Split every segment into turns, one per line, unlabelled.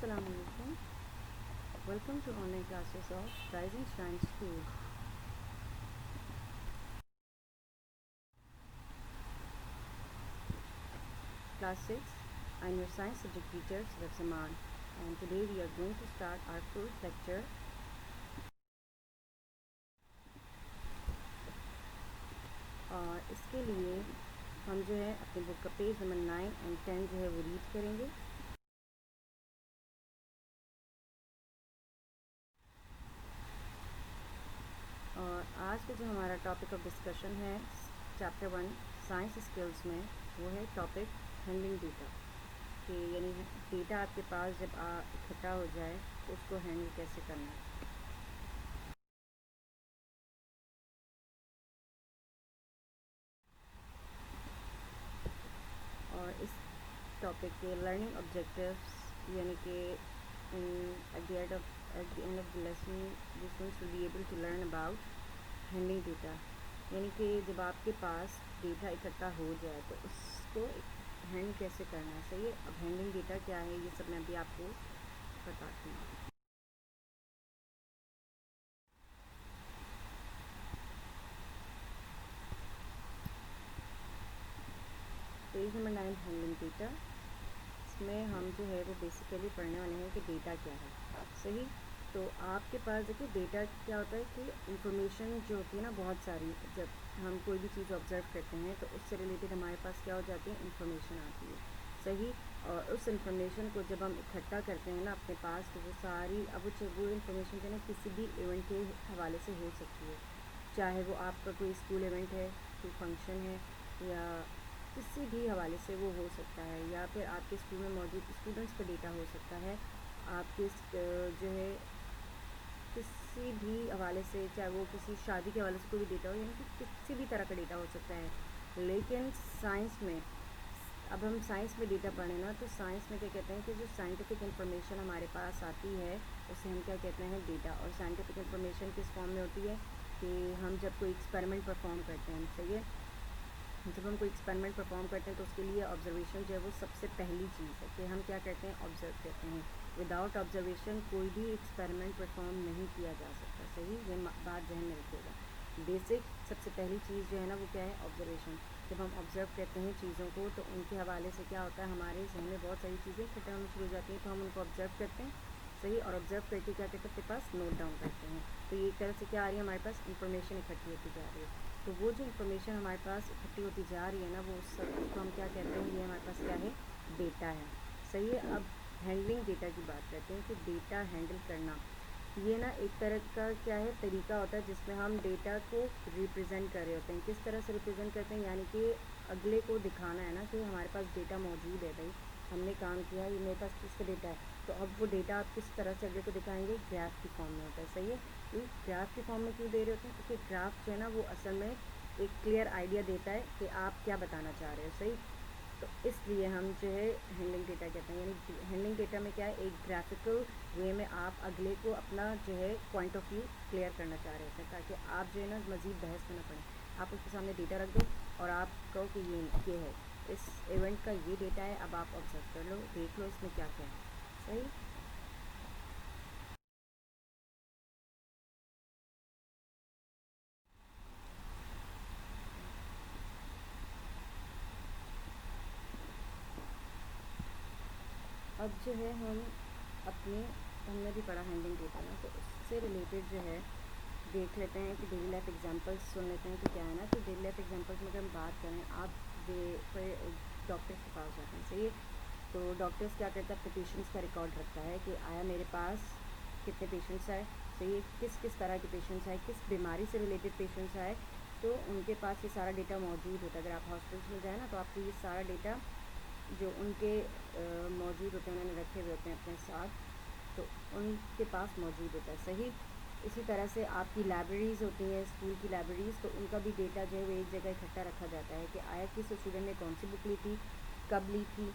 Assalamualaikum. Welcome to online classes of Rising Shine School. Class 6. I'm your science subject teacher Suraj Zaman, and today we are going to start our fourth lecture. और इसके लिए हम जो है अपनी book का page number 9 and 10 जो है वो रीड करेंगे. और आज का जो हमारा टॉपिक ऑफ डिस्कशन है चैप्टर 1 साइंस स्किल्स में, वो है टॉपिक हैंडलिंग डेटा. कि यानी डेटा आपके पास जब इकट्ठा हो जाए तो उसको हैंडल कैसे करना है. और इस टॉपिक के लर्निंग ऑब्जेक्टिव्स यानी कि at the end of the lesson the students will be able to learn about handling data. यानी कि जब आपके पास डेटा इकट्ठा हो जाए तो उसको हैंडल कैसे करना है. सही है. अब हैंडलिंग डेटा क्या है ये सब मैं अभी आपको बताती हूँ. Page number 9 handling data. इसमें हम जो है वो बेसिकली पढ़ने वाले हैं कि डेटा क्या है. सही. तो आपके पास देखिए डेटा क्या होता है कि इंफॉर्मेशन जो होती है ना बहुत सारी, जब हम कोई भी चीज़ ऑब्जर्व करते हैं तो उससे रिलेटेड हमारे पास क्या हो जाती है, इंफॉर्मेशन आती है. सही. और उस इंफॉर्मेशन को जब हम इकट्ठा करते हैं ना अपने पास, तो वो सारी अब वो इंफॉर्मेशन जो है ना किसी भी इवेंट के हवाले से हो सकती है. चाहे वो आपका कोई स्कूल इवेंट है, कोई फंक्शन है, या किसी भी हवाले से वो हो सकता है, या फिर आपके स्कूल में मौजूद स्टूडेंट्स का डेटा हो सकता है. आपके जो है किसी भी हवाले से, चाहे वो किसी शादी के हवाले से कोई भी डेटा हो, यानी कि किसी भी तरह का डेटा हो सकता है. लेकिन साइंस में, अब हम साइंस में डेटा पढ़ें ना, तो साइंस में क्या कहते हैं कि जो साइंटिफिक इन्फॉर्मेशन हमारे पास आती है उसे हम क्या कहते हैं, डेटा. और साइंटिफिक इन्फॉर्मेशन किस फॉर्म में होती है कि हम जब कोई एक्सपेरिमेंट परफॉर्म करते हैं. सही है. जब हम कोई एक्सपेरिमेंट परफॉर्म करते हैं तो उसके लिए ऑब्जर्वेशन जो है वो सबसे पहली चीज़ है कि हम क्या करते हैं, ऑब्जर्व करते हैं. विदाउट ऑब्जर्वेशन कोई भी एक्सपेरिमेंट परफॉर्म नहीं किया जा सकता. सही. ये बात जहन में रखिएगा. बेसिक सबसे पहली चीज़ जो है ना वो क्या है, ऑब्जर्वेशन. जब हम ऑब्जर्व करते हैं चीज़ों को तो उनके हवाले से क्या होता है, हमारे जहन में बहुत सारी चीज़ें इकट्ठा होनी शुरू हो जाती हैं. तो हम उनको ऑब्जर्व करते हैं. सही. और ऑब्जर्व करके क्या करते हैं, अपने पास नोट डाउन करते हैं. तो ये एक तरह से क्या आ रही है, हमारे पास इंफॉर्मेशन इकट्ठी होती जा रही है. तो वो जो इन्फॉर्मेशन हमारे पास इकट्ठी होती जा रही है ना, वो सब उसको हम क्या कहते हैं, ये हमारे पास क्या है, डेटा है. सही है. अब हैंडलिंग डेटा की बात करते हैं कि डेटा हैंडल करना ये ना एक तरह का क्या है, तरीका होता है जिसमें हम डेटा को रिप्रेजेंट कर रहे होते हैं. किस तरह से रिप्रेजेंट करते हैं, यानी कि अगले को दिखाना है ना कि हमारे पास डेटा मौजूद है. भाई हमने काम किया, ये मेरे पास किसका डेटा है. तो अब वो डेटा आप किस तरह से अगले को दिखाएंगे, ग्राफ की फॉर्म में होता है. सही है. तो ग्राफ की फॉर्म में क्यों दे रहे होते हैं, क्योंकि ग्राफ जो है ना वो असल में एक क्लियर आइडिया देता है कि आप क्या बताना चाह रहे हो. सही. तो इसलिए हम जो है हैंडलिंग डेटा कहते हैं. यानी हैंडलिंग डेटा में क्या है, एक ग्राफिकल वे में आप अगले को अपना जो है पॉइंट ऑफ व्यू क्लियर करना चाह रहे होते हैं, ताकि आप जो है ना मज़ीद बहस में ना पड़े. आप उसके सामने डेटा रख दो और आप कहो कि ये है, इस इवेंट का ये डेटा है, अब आप ऑब्जर्व कर लो, देख लो इसमें क्या क्या है. सही. अब जो है हम अपने, हमने भी पढ़ा हैंडलिंग डेटा ना, तो उससे रिलेटेड जो है देख लेते हैं कि डेली लाइफ एग्जांपल्स सुन लेते हैं कि क्या है ना. कि डेली लाइफ एग्जांपल्स में अगर हम बात करें, आप डॉक्टर्स के पास जाते हैं. सही है. तो डॉक्टर्स क्या करता है, अपने पेशेंट्स का रिकॉर्ड रखता है कि आया मेरे पास कितने पेशेंट्स आए. सही है. किस किस तरह के पेशेंट्स आए, किस बीमारी से रिलेटेड पेशेंट्स आए. तो उनके पास ये सारा डेटा मौजूद होता है. अगर आप हॉस्पिटल्स में जाए ना तो आपको ये सारा डेटा जो उनके मौजूद होते हैं, उन्होंने रखे हुए होते हैं अपने साथ, तो उनके पास मौजूद होता है. सही. इसी तरह से आपकी लाइब्रेरीज़ होती हैं, स्कूल की लाइब्रेरीज़, तो उनका भी डेटा जो है वो एक जगह इकट्ठा रखा जाता है कि आया किस स्टूडेंट ने कौन सी बुक ली थी, कब ली थी.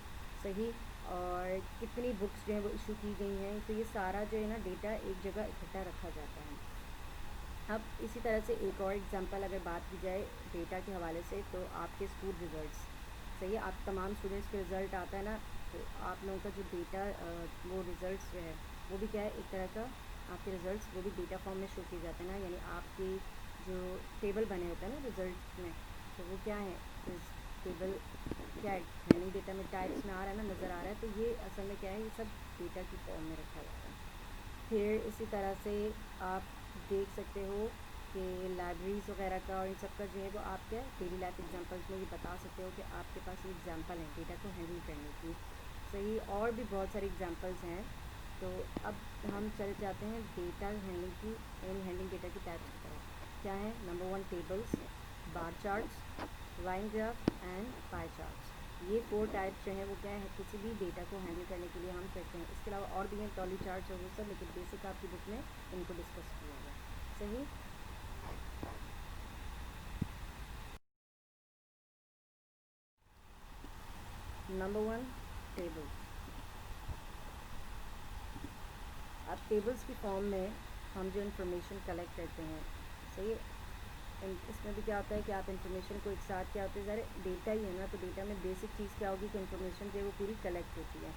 सही. और कितनी बुक्स जो हैं वो इशू की गई हैं. तो ये सारा जो है ना डेटा एक जगह इकट्ठा रखा जाता है. अब इसी तरह से एक और एग्जांपल अगर बात की जाए डेटा के हवाले से, तो आपके स्कूल रिज़ल्ट्स. सही है. आप तमाम स्टूडेंट्स के रिज़ल्ट आता है ना, तो आप लोगों का जो डेटा वो रिज़ल्ट्स जो है वो भी क्या है, एक तरह का आपके रिज़ल्ट्स वो भी डेटा फॉर्म में शो किए जाते हैं ना, यानी आपके जो टेबल बने होते हैं ना रिज़ल्ट में, तो वो क्या है, इस टेबल क्या है, हैंडिंग डेटा में टाइप्स में आ रहा है ना, नज़र आ रहा है, तो ये असल में क्या है, ये सब डेटा की फॉर्म में रखा जाता है। फिर इसी तरह से आप देख सकते हो कि लाइब्रेरीज़ वगैरह का और इन सब का जो है वो आप क्या डेली लाइफ एग्जांपल्स में ये बता सकते हो कि आपके पास ये एग्जांपल है डेटा को हैंडल करने की। सही, और भी बहुत सारे एग्जांपल्स हैं। तो अब हम चले जाते हैं डेटा हैंडलिंग की, इन हैंडलिंग डेटा की टाइप्स की तरफ। क्या है, number 1 tables, bar charts, line graph and pie charts. ये 4 टाइप्स जो हैं वो क्या है, किसी भी डेटा को हैंडल करने के लिए हम करते हैं। इसके अलावा और भी हैं, टॉली चार्ट्स और वो सब, लेकिन बेसिक आपकी बुक में इनको डिस्कस किया है। सही, नंबर 1 टेबल। अब टेबल्स की फॉर्म में हम जो इन्फॉर्मेशन कलेक्ट करते हैं, सही, इसमें भी क्या होता है कि आप इन्फॉर्मेशन को एक साथ क्या होता है, ज़रा डेटा ही है ना, तो डेटा में बेसिक चीज़ क्या होगी कि इन्फॉर्मेशन जो है वो पूरी कलेक्ट होती है।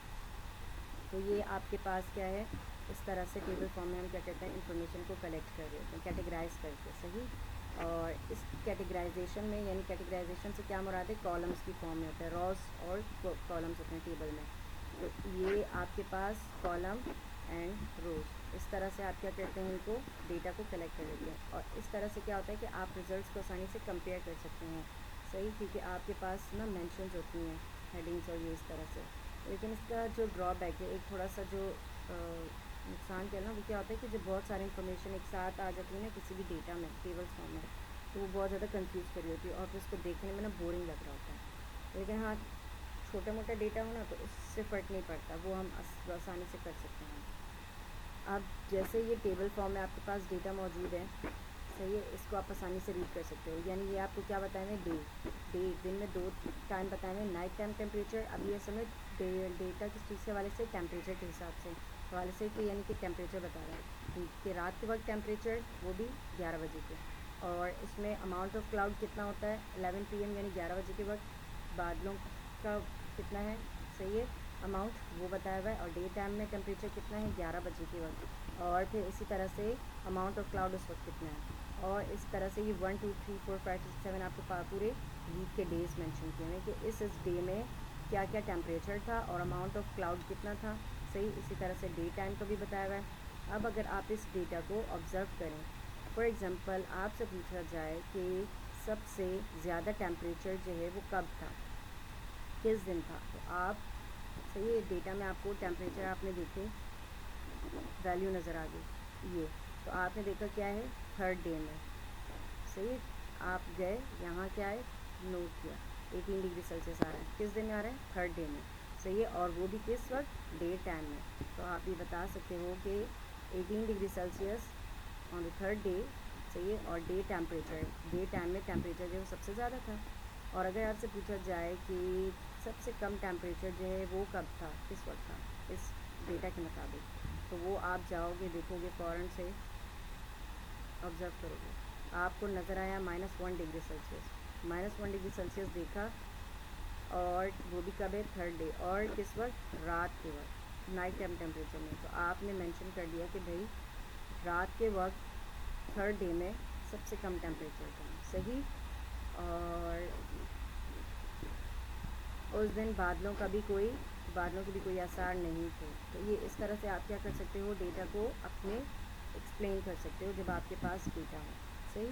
तो ये आपके पास क्या है, इस तरह से टेबल फॉर्म में हम क्या करते हैं, इन्फॉर्मेशन को कलेक्ट कर रहे होते हैं, कैटेगराइज करके। सही, और इस कैटेगराइजेशन में, यानी कैटेगराइजेशन से क्या मुराद है, कॉलम्स की फॉर्म में होता है, रॉस और कॉलम्स होते हैं टेबल में। तो ये आपके पास कॉलम एंड रोज, इस तरह से आप क्या करते हैं, इनको डेटा को कलेक्ट कर लेते हैं। और इस तरह से क्या होता है कि आप रिजल्ट्स को आसानी से कंपेयर कर सकते हैं। सही, क्योंकि आपके पास ना मेंशंस होती हैं, हेडिंग्स और ये इस तरह से। लेकिन इसका जो ड्रॉबैक है, एक थोड़ा सा जो नुकसान क्या है ना, वो क्या होता है कि जब बहुत सारी इन्फॉर्मेशन एक साथ आ जाती है ना किसी भी डेटा में, टेबल्स फॉर्म में, तो वो बहुत ज़्यादा कंफ्यूज कर रही होती है और फिर उसको देखने में ना बोरिंग लग रहा होता है। लेकिन हाँ, छोटा मोटा डेटा हो ना तो उससे फ़र्क नहीं पड़ता, वो हम आसानी से कर सकते हैं। अब जैसे ये टेबल फॉर्म में आपके पास डेटा मौजूद है, सही है, इसको आप आसानी से रीड कर सकते हो। यानी ये आपको क्या बताए हुए, दिन में 2 टाइम बताए हुए, नाइट टाइम टेम्परेचर। अब ये समय डेटा किस चीज़ के हवाले से, टेम्परेचर के हिसाब से हवाले से, कि यानी कि टेम्परेचर बता रहा है कि रात के वक्त टेम्परेचर वो भी 11 बजे के। और इसमें अमाउंट ऑफ क्लाउड कितना होता है, 11 PM यानी 11 बजे के वक्त बादलों का कितना है, सही है, अमाउंट वो बताया हुआ है। और डे टाइम में टेम्परेचर कितना है, 11 बजे के वक्त। और फिर इसी तरह से अमाउंट ऑफ क्लाउड उस वक्त कितना है। और इस तरह से ये 1 2 3 4 5 6 7 आपके पूरे वीक के डेज़ मेंशन किए हैं कि इस डे में क्या क्या टेम्परेचर था और अमाउंट ऑफ क्लाउड कितना था। सही, इसी तरह से डे टाइम को भी बताया हुआ है। अब अगर आप इस डेटा को ऑब्ज़र्व करें, फॉर एग्ज़ाम्पल आपसे पूछा जाए कि सबसे ज़्यादा टेम्परेचर जो है वो कब था, किस दिन था, तो आप, सही है, डेटा में आपको टेम्परेचर आपने देखे, वैल्यू नज़र आ गई ये, तो आपने देखा क्या है, 3rd डे में। सही है, आप गए यहाँ क्या है, नोट किया 18 डिग्री सेल्सियस आ रहा है, किस दिन में आ रहा है, 3rd डे में। सही है, और वो भी किस वक्त, डे टाइम में। तो आप ये बता सकते हो कि 18 degree Celsius on the 3rd day, सही है, और डे टेम्परेचर, डे टाइम में टेम्परेचर जो है सबसे ज़्यादा था। और अगर आपसे पूछा जाए कि सबसे कम टेम्परेचर जो है वो कब था, किस वक्त था, इस डेटा के मुताबिक, तो वो आप जाओगे, देखोगे, फ़ौरन से ऑब्ज़र्व करोगे, आपको नज़र आया -1 डिग्री सेल्सियस। -1 डिग्री सेल्सियस देखा, और वो भी कब है, 3rd डे, और किस वक्त, रात के वक्त, नाइट टाइम टेम्परेचर में। तो आपने मेंशन कर दिया कि भाई रात के वक्त 3rd डे में सबसे कम टेम्परेचर था। सही, और उस दिन बादलों के भी कोई आसार नहीं थे। तो ये इस तरह से आप क्या कर सकते हो, डेटा को अपने एक्सप्लेन कर सकते हो जब आपके पास डेटा हो। सही,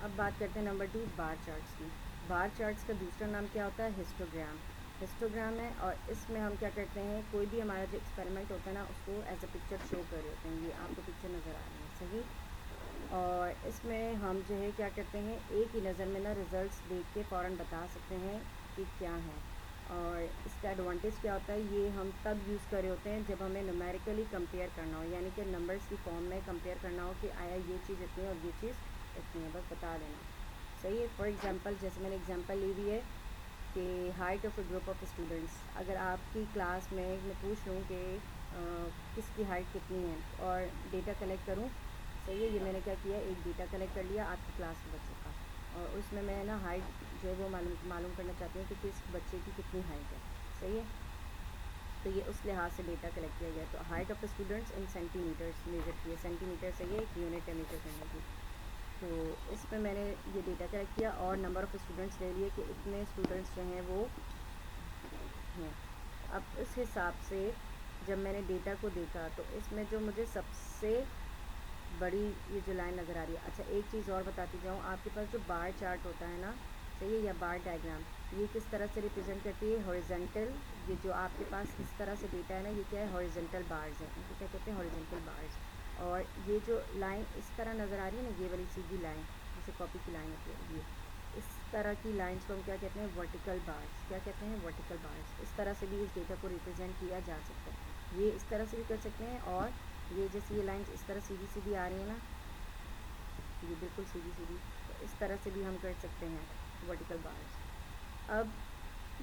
अब बात करते हैं नंबर 2 बार चार्ट्स की। बार चार्ट्स का दूसरा नाम क्या होता है, हिस्टोग्राम। हिस्टोग्राम है, और इसमें हम क्या करते हैं, कोई भी हमारा जो एक्सपेरिमेंट होता है ना उसको एज अ पिक्चर शो कर रहे होते हैं। ये आपको पिक्चर नज़र आ रही है, सही, और इसमें हम जो है क्या करते हैं, एक ही नज़र में ना रिज़ल्ट्स देख के फ़ौरन बता सकते हैं कि क्या है। और इसका एडवांटेज क्या होता है, ये हम तब यूज़ कर रहे होते हैं जब हमें न्यूमेरिकली कंपेयर करना हो, यानी कि नंबर्स की फॉर्म में कंपेयर करना हो कि आया ये चीज़ इतनी और ये चीज़ इतनी है, बस बता देना। सही है, फॉर एग्ज़ाम्पल जैसे मैंने एग्ज़ाम्पल ली हुई है कि height of A group of students, अगर आपकी क्लास में मैं पूछ लूँ कि किसकी हाइट कितनी है और डेटा कलेक्ट करूँ सही है। ये मैंने क्या किया, एक डेटा कलेक्ट कर लिया आपकी क्लास के बच्चों का, और उसमें मैं ना हाइट जो है वो मालूम करना चाहती हूँ कि किस बच्चे की कितनी हाइट है। सही है, तो ये उस लिहाज से डेटा कलेक्ट किया गया। तो height of the students in centimetres measure किए, सेंटीमीटर से ये एक यूनिट है मेजर करने की। तो इसमें मैंने ये डेटा कलेक्ट किया और नंबर ऑफ़ स्टूडेंट्स ले लिए कि इतने स्टूडेंट्स जो हैं वो हैं। अब इस हिसाब से जब मैंने डेटा को देखा तो इसमें जो मुझे सबसे बड़ी ये जो लाइन नज़र आ रही है। अच्छा, एक चीज़ और बताती जाऊँ, आपके पास जो बार चार्ट होता है ना, सही है, या बार डायग्राम, ये किस तरह से रिप्रेजेंट करती है, हॉरिजेंटल। ये जो आपके पास इस तरह से डेटा है ना, ये क्या है, हॉरिजेंटल बार्स है, इनको क्या कहते हैं, हॉरिजेंटल बार्स। और ये जो लाइन इस तरह नज़र आ रही है ना, ये वाली सीधी लाइन जैसे कॉपी की लाइन होती है, ये इस तरह की लाइंस को हम क्या कहते हैं, वर्टिकल बार्स। क्या कहते हैं, वर्टिकल बार्स। इस तरह से भी इस डेटा को रिप्रेजेंट किया जा सकता है। ये इस तरह से भी कर सकते हैं, और ये जैसे ये लाइंस इस तरह सीधी सीधी आ रही है ना, ये बिल्कुल सीधी सीधी, तो इस तरह से भी हम कर सकते हैं वर्टिकल बार्स। अब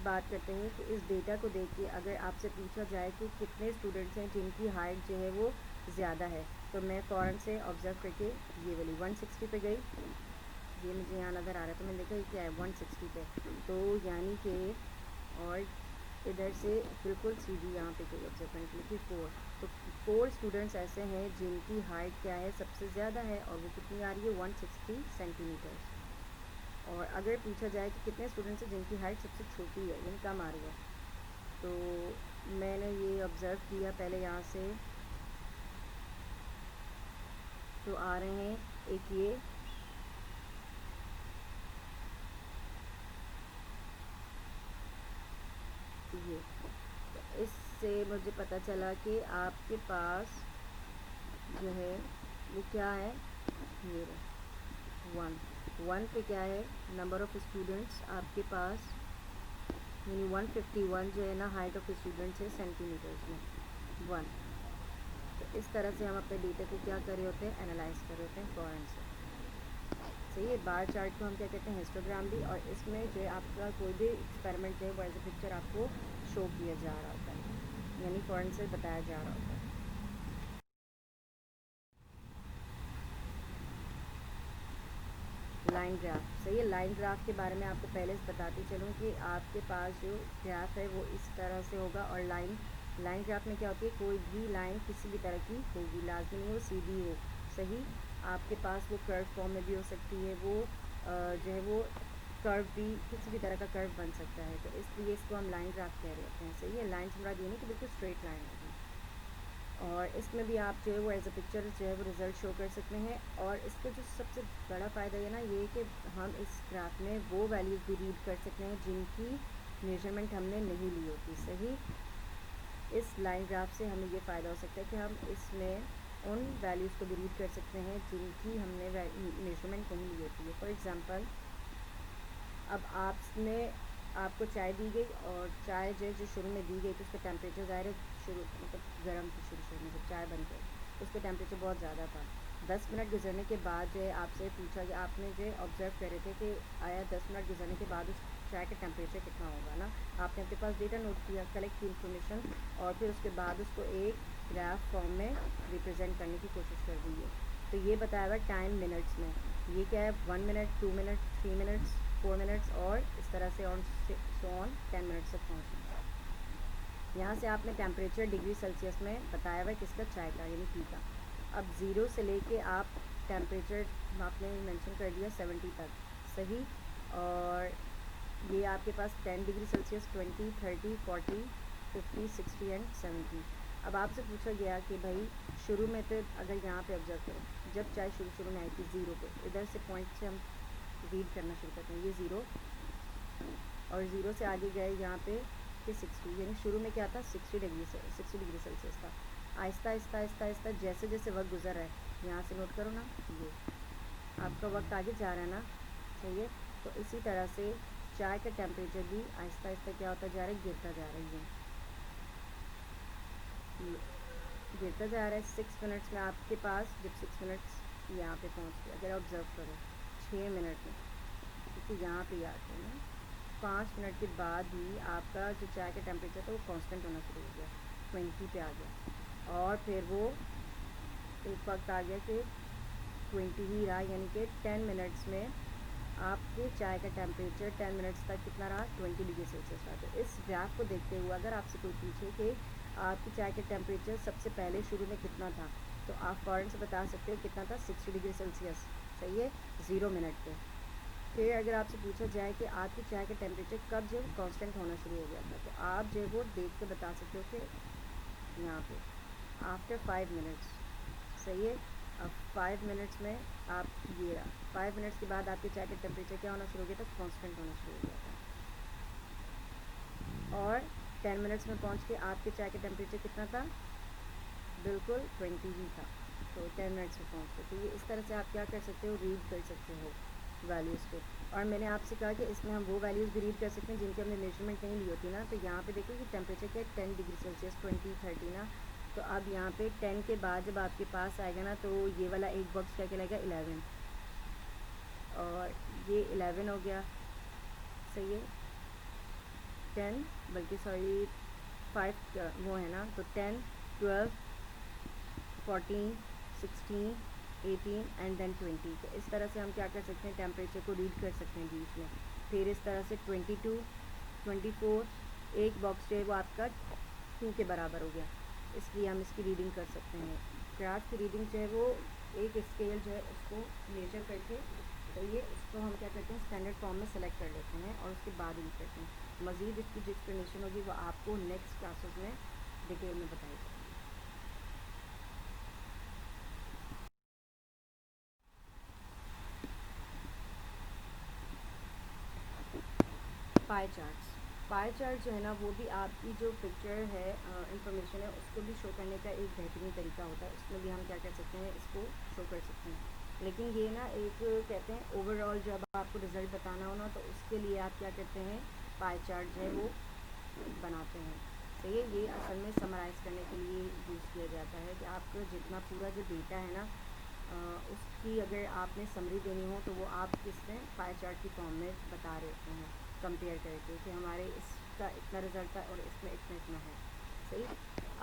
बात करते हैं कि इस डेटा को देख के अगर आपसे पूछा जाए कि कितने स्टूडेंट्स हैं जिनकी हाइट जो है वो ज़्यादा है, तो मैं फ़ौरन से ऑब्ज़र्व करके ये वाली 160 पे गई। ये मुझे यहाँ नज़र आ रहा है, तो मैंने देखा ये क्या है, 160 पे। तो यानी कि, और इधर से बिल्कुल सीधी यहाँ पे कोई ऑब्जर्व करने के लिए कि 4, तो 4 स्टूडेंट्स ऐसे हैं जिनकी हाइट क्या है, सबसे ज़्यादा है, और वो कितनी आ रही है, 160 सेंटीमीटर्स। और अगर पूछा जाए कि कितने स्टूडेंट्स हैं जिनकी हाइट सबसे छोटी है, यानी कम आ रही है, तो मैंने ये ऑब्ज़र्व किया पहले यहाँ से, तो आ रहे हैं एक ये तो इससे मुझे पता चला कि आपके पास जो है वो क्या है, ये 1 पे क्या है, नंबर ऑफ़ स्टूडेंट्स आपके पास, यानी 151 जो है ना हाइट ऑफ स्टूडेंट्स है सेंटीमीटर्स में 1। तो इस तरह से हम अपने डेटा को क्या कर रहे होते हैं, एनालाइज कर रहे होते हैं फ़ौरन से। सही है, बार चार्ट को हम क्या कहते हैं, हिस्टोग्राम भी, और इसमें जो है आपका कोई भी एक्सपेरिमेंट जो है वो एज ए पिक्चर आपको शो किया जा रहा होता है, यानी फ़ौरन से बताया जा रहा होता है। लाइन ग्राफ, सही है, लाइन ग्राफ के बारे में आपको पहले से बताती चलूँ कि आपके पास जो ग्राफ है वो इस तरह से होगा, और लाइन ग्राफ में क्या होती है, कोई भी लाइन किसी भी तरह की होगी, लाजमी नहीं वो सीधी हो। सही, आपके पास वो कर्व फॉर्म में भी हो सकती है, वो जो है वो कर्व भी, किसी भी तरह का कर्व बन सकता है, तो इसलिए इसको हम लाइन ग्राफ कह रहे होते हैं। सही है, लाइन से मुराद ये नहीं कि बिल्कुल स्ट्रेट लाइन होगी। और इसमें भी आप जो है वो एज ए पिक्चर जो है वो रिज़ल्ट शो कर सकते हैं। और इसका जो सबसे बड़ा फ़ायदा है ना, ये कि हम इस ग्राफ में वो वैल्यूज़ भी रीड कर सकते हैं जिनकी मेजरमेंट हमने नहीं ली होती। सही, इस लाइन ग्राफ से हमें ये फ़ायदा हो सकता है कि हम इसमें उन वैल्यूज़ को भी रीड कर सकते हैं जिनकी हमने मेजरमेंट नहीं ली होती है। फॉर एग्ज़ाम्पल, अब आपको चाय दी गई, और चाय जो शुरू में दी गई तो उसका टेम्परेचर ज़ाहिर है शुरू मतलब गर्म थी, शुरू में जब चाय बन गई तो उसका टेम्परेचर बहुत ज़्यादा था। 10 मिनट गुजरने के बाद जो है आपसे पूछा गया, आपने जो ऑब्ज़र्व कर रहे थे कि आया 10 मिनट गुजरने के बाद उस चाय का टेम्परेचर कितना होगा ना, आपने अपने पास डेटा नोट किया, कलेक्ट की इन्फॉर्मेशन, और फिर उसके बाद उसको एक ग्राफ फॉर्म में रिप्रेजेंट करने की कोशिश कर दी है। तो ये बताया हुआ टाइम मिनट्स में, ये क्या है, 1 मिनट, 2 मिनट, 3 मिनट्स, 4 मिनट्स, और इस तरह से ऑन 10 मिनट्स तक पहुँचना। यहाँ से आपने टेम्परेचर डिग्री सेल्सियस में बताया हुआ है किसका, चाय का, यानी टी का। अब 0 से लेके आप टेम्परेचर आपने मेंशन कर दिया 70 तक। सही, और ये आपके पास 10 डिग्री सेल्सियस, 20, 30, 40, 50, 60 एंड 70। अब आपसे पूछा गया कि भाई शुरू में तो अगर यहाँ पे ऑब्जर्व करें, जब चाय शुरू में आई थी 0 पे, इधर से पॉइंट से हम रीड करना शुरू करते हैं, ये 0, और 0 से आगे गए यहाँ पे कि 60, यानी शुरू में क्या था, 60 डिग्री सेल्सियस था। आहिस्ता आहिस्ता आहिस्ता आहिस्ता जैसे जैसे वक्त गुजर रहा है, यहाँ से नोट करो ना, ये आपका वक्त आगे जा रहा है ना, सही है। तो इसी तरह से चाय का टेम्परेचर भी आहिस्ता आहिस्ता क्या होता जा रहा है, गिरता जा रहा है, ये गिरता जा रहा है। 6 मिनट्स में आपके पास, जब 6 मिनट्स यहाँ पे पहुँच गया, अगर ऑब्ज़र्व करो 6 मिनट में, क्योंकि यहाँ पे आते हैं ना, 5 मिनट के बाद ही आपका जो चाय का टेम्परेचर था वो कांस्टेंट होना शुरू हो गया, 20 पे आ गया, और फिर वो एक वक्त आ गया कि 20 ही रहा, यानी कि 10 मिनट्स में आपके चाय का टेम्परेचर 10 मिनट्स तक कितना रहा, 20 डिग्री सेल्सियस रहा। तो इस ग्राफ को देखते हुए अगर आपसे कोई पूछे कि आपकी चाय का टेम्परेचर सबसे पहले शुरू में कितना था, तो आप फ़ौरन से बता सकते हो कितना था, 60 डिग्री सेल्सियस। सही है, 0 मिनट पे। फिर अगर आपसे पूछा जाए कि आपकी चाय का टेम्परेचर कब जो कांस्टेंट होना शुरू हो गया था, तो आप जो है वो देख के बता सकते हो कि यहाँ पे आफ्टर 5 मिनट्स। सही है, अब 5 मिनट्स में आप ये रहा, 5 मिनट्स के बाद आपके चाय का टेम्परेचर क्या होना शुरू हो गया था, कांस्टेंट होना शुरू हो गया था। और 10 मिनट्स में पहुँच के आपके चाय का टेम्परेचर कितना था, बिल्कुल 20 ही था। तो 10 मिनट्स में पहुँच के, तो ये इस तरह से आप क्या कर सकते हो, रीड कर सकते हो वैल्यूज़ को। और मैंने आपसे कहा कि इसमें हम वो वैल्यूज़ भी रीड कर सकते हैं जिनकी हमने मेजरमेंट नहीं ली होती ना। तो यहाँ पे देखो कि टेम्परेचर क्या है, 10 डिग्री सेल्सियस, 20, 30 ना। तो अब यहाँ पे 10 के बाद जब आपके पास आएगा ना, तो ये वाला एक बॉक्स क्या कहलाएगा, 11, और ये 11 हो गया। सही है, 10 बल्कि सॉरी 5 वो है ना, तो 10, 12, 14, 16, 18 एंड देन 20। तो इस तरह से हम क्या कर सकते हैं, टेम्परेचर को रीड कर सकते हैं बीच में। फिर इस तरह से 22, 24, एक बॉक्स जो है वो आपका 2 के बराबर हो गया, इसलिए हम इसकी रीडिंग कर सकते हैं। ग्राफ की रीडिंग जो है वो एक स्केल जो है उसको मेजर करके, तो ये इसको हम क्या करते हैं, स्टैंडर्ड फॉर्म में सेलेक्ट कर लेते हैं और उसके बाद रीड करते हैं। मज़ीद इसकी जो एक्सप्लेनेशन होगी वो आपको नेक्स्ट क्लासेस में डिटेल में बताई जाएगी। पाई चार्ट जो है ना, वो भी आपकी जो पिक्चर है, इंफॉर्मेशन है, उसको भी शो करने का एक बेहतरीन तरीका होता है। उसमें भी हम क्या कर सकते हैं, इसको शो कर सकते हैं। लेकिन ये ना एक कहते हैं ओवरऑल जब आपको रिज़ल्ट बताना हो ना, तो उसके लिए आप क्या करते हैं, पाई चार्ट जो है वो बनाते हैं। तो ये असल में समराइज़ करने के लिए यूज़ किया जाता है कि आपको जितना पूरा जो डेटा है ना, उसकी अगर आपने समरी देनी हो तो वो आप किसमें पाई चार्ट की फॉर्म में बता रहे होते हैं, कंपेयर करके कि हमारे इसका इतना रिज़ल्ट था और इसमें इतना इतना है। सही,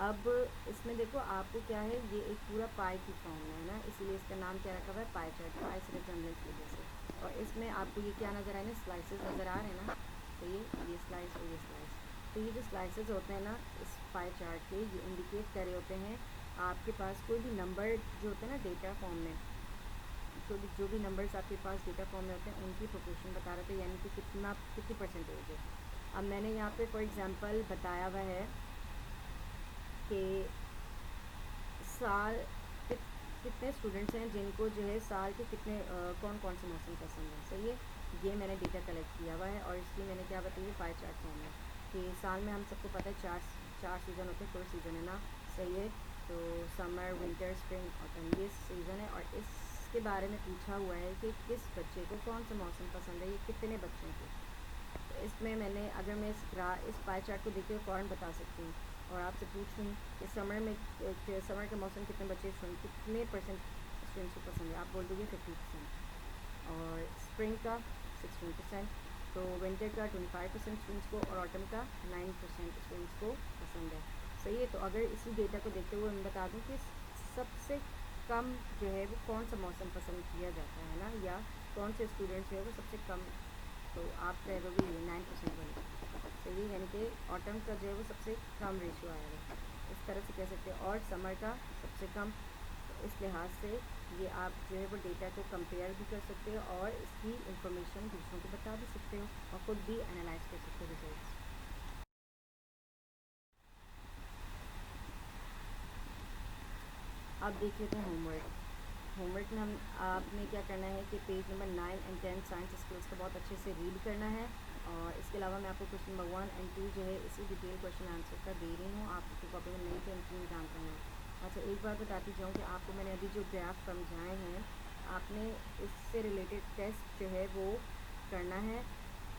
अब इसमें देखो आपको क्या है, ये एक पूरा पाई की फॉर्म में है ना, इसीलिए इसका नाम क्या रखा हुआ है, पाई चार्ट, पाई से रिजेम्बलेंस की वजह से। और इसमें आपको ये क्या नज़र आए ना, स्लाइसेस नज़र आ रहे हैं ना। तो ये स्लाइस और ये स्लाइस, तो ये जो स्लाइसेस होते हैं ना इस पाई चार्ट के, ये इंडिकेट कर रहे होते हैं आपके पास कोई भी नंबर जो होते हैं ना डेटा फॉर्म में, जो भी नंबर्स आपके पास डेटा फॉर्म में होते हैं उनकी प्रोपोर्शन बता रहे थे, यानी कि कितनी परसेंटेज है। अब मैंने यहाँ पे फॉर एग्जांपल बताया हुआ है कि साल कितने स्टूडेंट्स हैं जिनको जो है साल के कितने कौन कौन से मौसम पसंद है। सही है, ये मैंने डेटा कलेक्ट किया हुआ है और इसकी मैंने क्या बताई है, पाई चार्ट फॉर्म है कि साल में हम सबको पता है चार सीज़न होते हैं, 4 सीज़न है ना। सही है, तो समर, विंटर, स्प्रिंग, ऑटम, ये सीज़न है। और इसके बारे में पूछा हुआ है कि किस बच्चे को कौन सा मौसम पसंद है, ये कितने बच्चों को। तो इसमें मैंने अगर मैं इस पाई चार्ट को देखते हुए फ़ौरन बता सकती हूँ और आपसे पूछूँ कि समर का मौसम कितने बच्चे कितने परसेंट स्टूडेंट्स को पसंद है, आप बोल दोगे 50%। और स्प्रिंग का 16%, तो विंटर का 25% स्टूडेंट्स को, और ऑटम का 9% स्टूडेंट्स को पसंद है। सही है, तो अगर इसी डेटा को देखते हुए मैं बता दूँ कि सबसे कम जो है वो कौन सा मौसम पसंद किया जाता है ना, या कौन से स्टूडेंट्स जो है वो सबसे कम, तो आप कह दोगे ये 9% बनेगा। सही है, यानी कि ऑटम का जो है वो सबसे कम रेशियो आएगा, इस तरह से कह सकते हैं। और समर का सबसे कम, तो इस लिहाज से ये आप जो है वो डेटा को कंपेयर भी कर सकते हो और इसकी इंफॉर्मेशन दूसरों को बता भी सकते हो और ख़ुद भी एनालाइज कर सकते हो रिजल्ट्स। अब देख लेते हैं होमवर्क में हम आपने क्या करना है कि page number 9 and 10 science skills को बहुत अच्छे से रीड करना है। और इसके अलावा मैं आपको क्वेश्चन नंबर 1 एंड 2 जो है इसी डिटेल क्वेश्चन आंसर का दे रही हूँ, आपकी कॉपी में नहीं थे उनकी एग्जाम करना है। अच्छा, एक बार बताती जाऊँ कि आपको मैंने अभी जो ग्राफ समझाए हैं, आपने इससे रिलेटेड टेस्ट जो है वो करना है,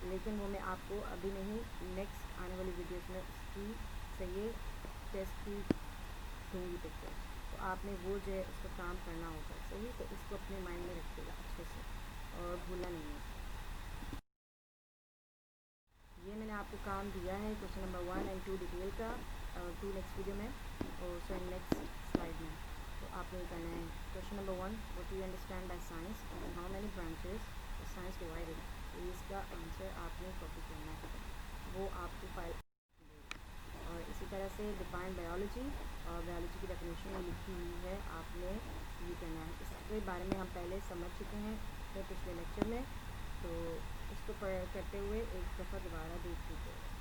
लेकिन वो मैं आपको अभी नहीं, नेक्स्ट आने वाली वीडियोज़ में उसकी सही टेस्ट की दूँगी पिक्चर। तो आपने वो जो है उसका काम करना होगा। सही, तो इसको अपने माइंड में रखिएगा अच्छे से और भूलना नहीं है। ये मैंने आपको काम दिया है क्वेश्चन नंबर 1 एंड 2 डिटेल का, 2 नेक्स्ट वीडियो में और सो नेक्स्ट स्लाइड में। तो आपने ये करना है question number 1, what do you understand by science and how many branches science divided. तो इसका आंसर आपने कॉपी करना है, वो आपकी फाइल। और इसी तरह से डिफाइन बायोलॉजी, और बायोलॉजी की डेफिनेशन में लिखी हुई है, आपने ये करना है। इसके बारे में हम पहले समझ चुके हैं अपने पिछले लेक्चर में, तो इसको करते हुए एक दफ़ा दोबारा देख लीजिए।